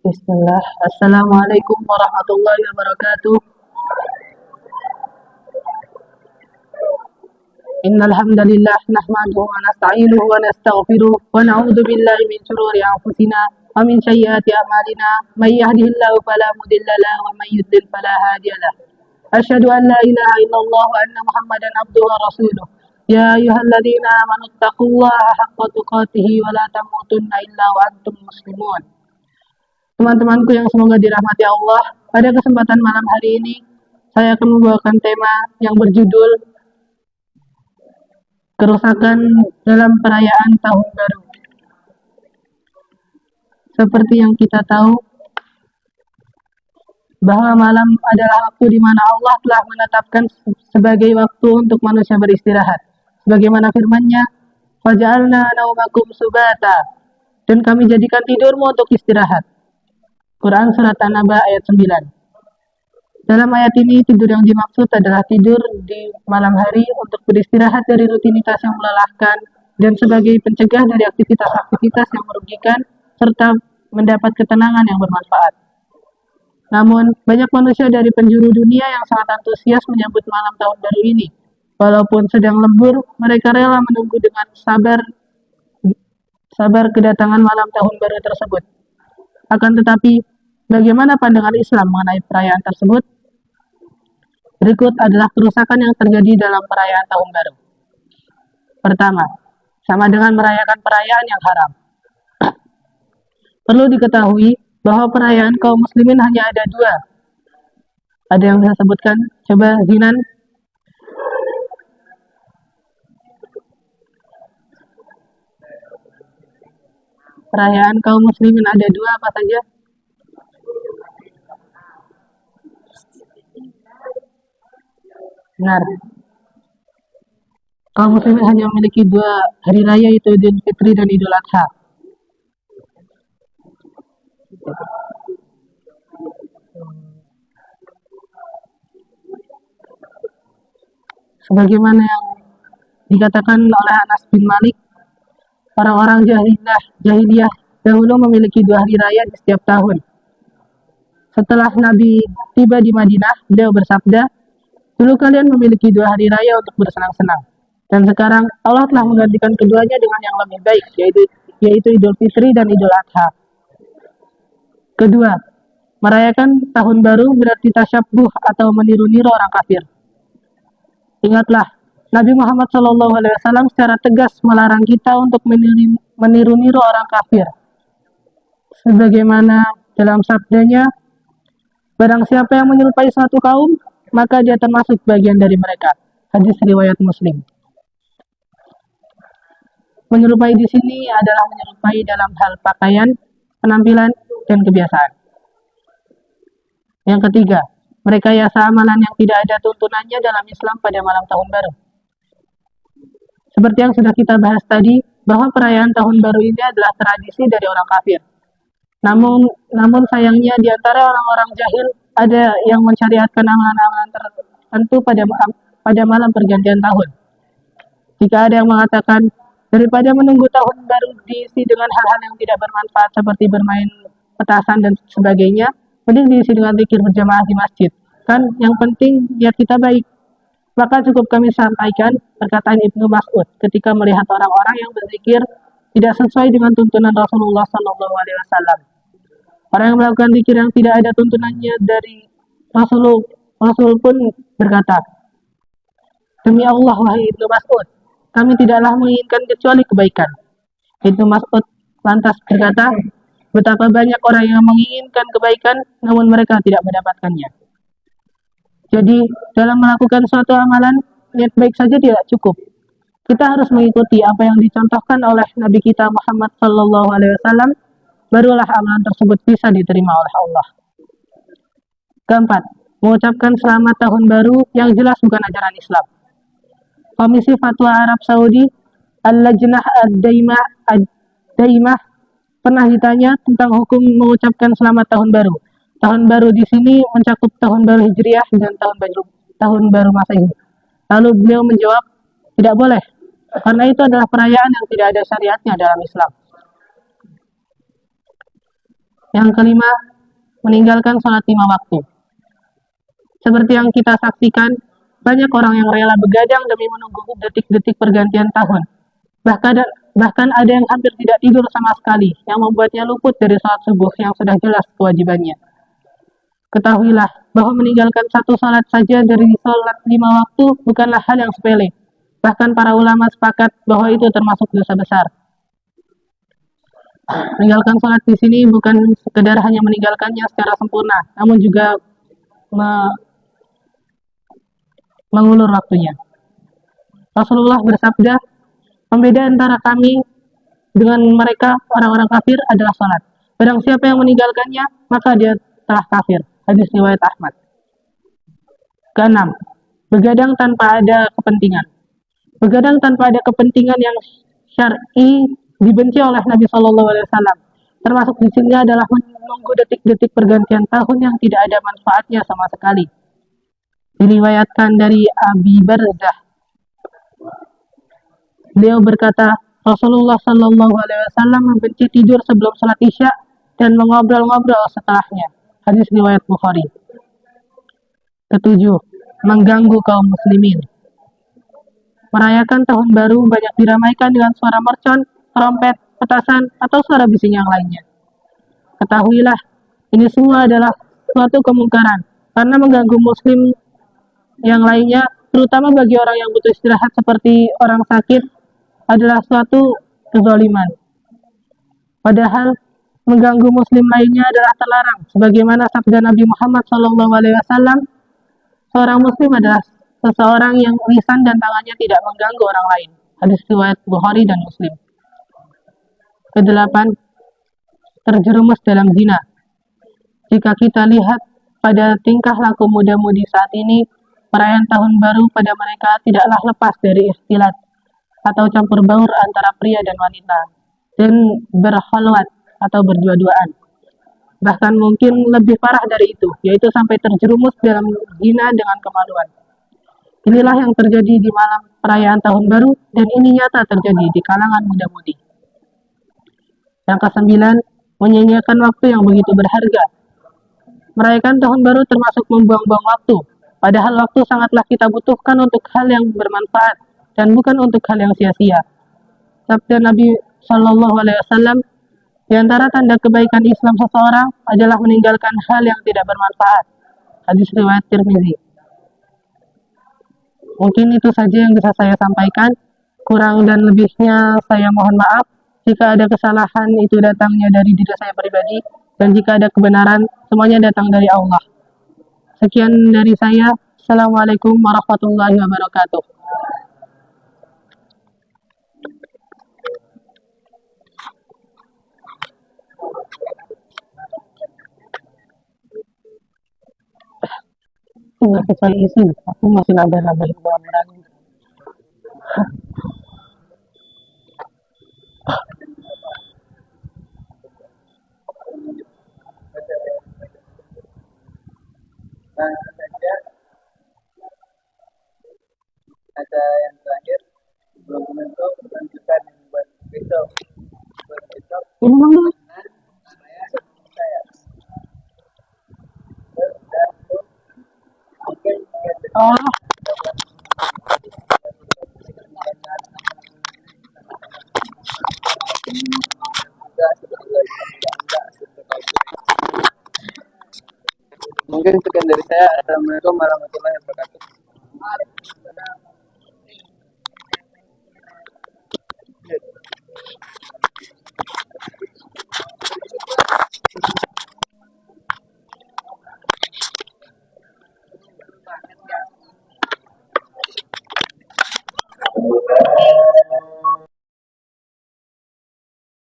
Bismillah. Assalamualaikum warahmatullahi wabarakatuh. Innal hamdalillah nahmaduhu wa nasta'inuhu wa nastaghfiruh wa na'udzu billahi min shururi anfusina wa min sayyiati a'malina. May yahdihillahu fala mudilla lahu wa may yudlil fala hadiya lahu. Asyhadu an la ilaha illallah wa anna Muhammadan abduhu wa rasuluh. Ya ayyuhalladzina amanu taqullaha haqqa tuqatih wa la tamutunna illa wa antum muslimun. Teman-temanku yang semoga dirahmati Allah, pada kesempatan malam hari ini saya akan membawakan tema yang berjudul kerusakan dalam perayaan Tahun Baru. Seperti yang kita tahu, bahwa malam adalah waktu di mana Allah telah menetapkan sebagai waktu untuk manusia beristirahat. Sebagaimana firman-Nya, "Faja'alna naumakum subata." Dan kami jadikan tidurmu untuk istirahat. Quran Surat An-Naba ayat 9. Dalam ayat ini, tidur yang dimaksud adalah tidur di malam hari untuk beristirahat dari rutinitas yang melelahkan dan sebagai pencegah dari aktivitas-aktivitas yang merugikan serta mendapat ketenangan yang bermanfaat. Namun, banyak manusia dari penjuru dunia yang sangat antusias menyambut malam tahun baru ini. Walaupun sedang lembur, mereka rela menunggu dengan sabar kedatangan malam tahun baru tersebut. Akan tetapi, bagaimana pandangan Islam mengenai perayaan tersebut? Berikut adalah kerusakan yang terjadi dalam perayaan Tahun Baru. Pertama, sama dengan merayakan perayaan yang haram. Perlu diketahui bahwa perayaan kaum muslimin hanya ada dua. Ada yang bisa sebutkan? Coba Zinan. Perayaan kaum muslimin ada dua, apa saja? Benar. Kaum muslimin hanya memiliki dua hari raya, yaitu Idul Fitri dan Idul Adha. Sebagaimana yang dikatakan oleh Anas bin Malik, orang-orang jahiliyah dahulu memiliki dua hari raya di setiap tahun. Setelah Nabi tiba di Madinah, beliau bersabda, "Dulu kalian memiliki dua hari raya untuk bersenang-senang. Dan sekarang Allah telah menggantikan keduanya dengan yang lebih baik, yaitu Idul Fitri dan Idul Adha." Kedua, merayakan tahun baru berarti tasyabbuh atau meniru-niru orang kafir. Ingatlah, Nabi Muhammad SAW secara tegas melarang kita untuk meniru-niru orang kafir. Sebagaimana dalam sabdanya, "Barang siapa yang menyerupai suatu kaum, maka dia termasuk bagian dari mereka." Hadis riwayat Muslim. Menyerupai di sini adalah menyerupai dalam hal pakaian, penampilan, dan kebiasaan. Yang ketiga, merekayasa amalan yang tidak ada tuntunannya dalam Islam pada malam tahun baru. Seperti yang sudah kita bahas tadi, bahwa perayaan tahun baru ini adalah tradisi dari orang kafir. Namun sayangnya di antara orang-orang jahil ada yang mensyariatkan amalan-amalan tertentu pada malam pergantian tahun. Jika ada yang mengatakan, daripada menunggu tahun baru diisi dengan hal-hal yang tidak bermanfaat seperti bermain petasan dan sebagainya, mending diisi dengan zikir berjamaah di masjid. Kan yang penting niat kita baik. Maka cukup kami sampaikan perkataan Ibnu Mas'ud ketika melihat orang-orang yang berzikir tidak sesuai dengan tuntunan Rasulullah SAW. Orang yang melakukan zikir yang tidak ada tuntunannya dari Rasul pun berkata, "Demi Allah, wahai Ibnu Mas'ud, kami tidaklah menginginkan kecuali kebaikan." Ibnu Mas'ud lantas berkata, "Betapa banyak orang yang menginginkan kebaikan, namun mereka tidak mendapatkannya." Jadi, dalam melakukan suatu amalan, niat baik saja tidak cukup. Kita harus mengikuti apa yang dicontohkan oleh Nabi kita Muhammad SAW, barulah amalan tersebut bisa diterima oleh Allah. Keempat, mengucapkan selamat tahun baru yang jelas bukan ajaran Islam. Komisi Fatwa Arab Saudi, Al-Lajnah Ad-Daimah, pernah ditanya tentang hukum mengucapkan selamat tahun baru. Tahun baru di sini mencakup tahun baru Hijriah dan tahun baru Masehi. Lalu beliau menjawab, tidak boleh. karena itu adalah perayaan yang tidak ada syariatnya dalam Islam. Yang kelima, meninggalkan sholat 5 waktu. Seperti yang kita saksikan, banyak orang yang rela begadang demi menunggu detik-detik pergantian tahun. Bahkan ada yang hampir tidak tidur sama sekali, yang membuatnya luput dari sholat subuh yang sudah jelas kewajibannya. Ketahuilah bahwa meninggalkan satu sholat saja dari sholat 5 waktu bukanlah hal yang sepele. Bahkan para ulama sepakat bahwa itu termasuk dosa besar. Meninggalkan sholat di sini bukan sekedar hanya meninggalkannya secara sempurna, namun juga mengulur waktunya. Rasulullah bersabda, pembeda antara kami dengan mereka orang-orang kafir adalah sholat. Barang siapa yang meninggalkannya, maka dia telah kafir. Hadis riwayat Ahmad. Keenam, begadang tanpa ada kepentingan. Begadang tanpa ada kepentingan yang syar'i dibenci oleh Nabi Shallallahu Alaihi Wasallam. Termasuk di sini adalah menunggu detik-detik pergantian tahun yang tidak ada manfaatnya sama sekali. Diriwayatkan dari Abi Barzah. Beliau berkata, Rasulullah Shallallahu Alaihi Wasallam membenci tidur sebelum salat Isya dan mengobrol-ngobrol setelahnya. Hadis riwayat Bukhari. Ketujuh, mengganggu kaum muslimin. Merayakan tahun baru banyak diramaikan dengan suara mercon, trompet, petasan, atau suara bising yang lainnya. Ketahuilah, ini semua adalah suatu kemungkaran karena mengganggu muslim yang lainnya, terutama bagi orang yang butuh istirahat seperti orang sakit, adalah suatu kezaliman. Padahal mengganggu muslim lainnya adalah terlarang, sebagaimana sabda Nabi Muhammad SAW, seorang muslim adalah seseorang yang lisan dan tangannya tidak mengganggu orang lain. Hadis riwayat Bukhari dan Muslim. Kedelapan, terjerumus dalam zina. Jika kita lihat pada tingkah laku muda-mudi saat ini, perayaan tahun baru pada mereka tidaklah lepas dari ikhtilat atau campur baur antara pria dan wanita, dan berkhalwat atau berdua-duaan. Bahkan mungkin lebih parah dari itu, yaitu sampai terjerumus dalam zina dengan kemaluan. Inilah yang terjadi di malam perayaan tahun baru, dan ini nyata terjadi di kalangan muda-mudi. Yang kesembilan, menyanyiakan waktu yang begitu berharga. Merayakan tahun baru termasuk membuang-buang waktu, padahal waktu sangatlah kita butuhkan untuk hal yang bermanfaat dan bukan untuk hal yang sia-sia. Sabda Nabi Shallallahu Alaihi Wasallam, di antara tanda kebaikan Islam seseorang adalah meninggalkan hal yang tidak bermanfaat. Hadis riwayat Tirmizi. Mungkin itu saja yang bisa saya sampaikan. Kurang dan lebihnya saya mohon maaf. Jika ada kesalahan itu datangnya dari diri saya pribadi, dan jika ada kebenaran semuanya datang dari Allah. Sekian dari saya. Assalamualaikum warahmatullahi wabarakatuh. Enggak sesuai isi, aku masih nambah-nambah gambaran. Ada yang terakhir belum menentu menunjukkan buat besok Ini mana? saya seperti saya dan mungkin Oh, juga seperti enggak seperti mungkin sekian dari saya. Assalamualaikum warahmatullahi wabarakatuh.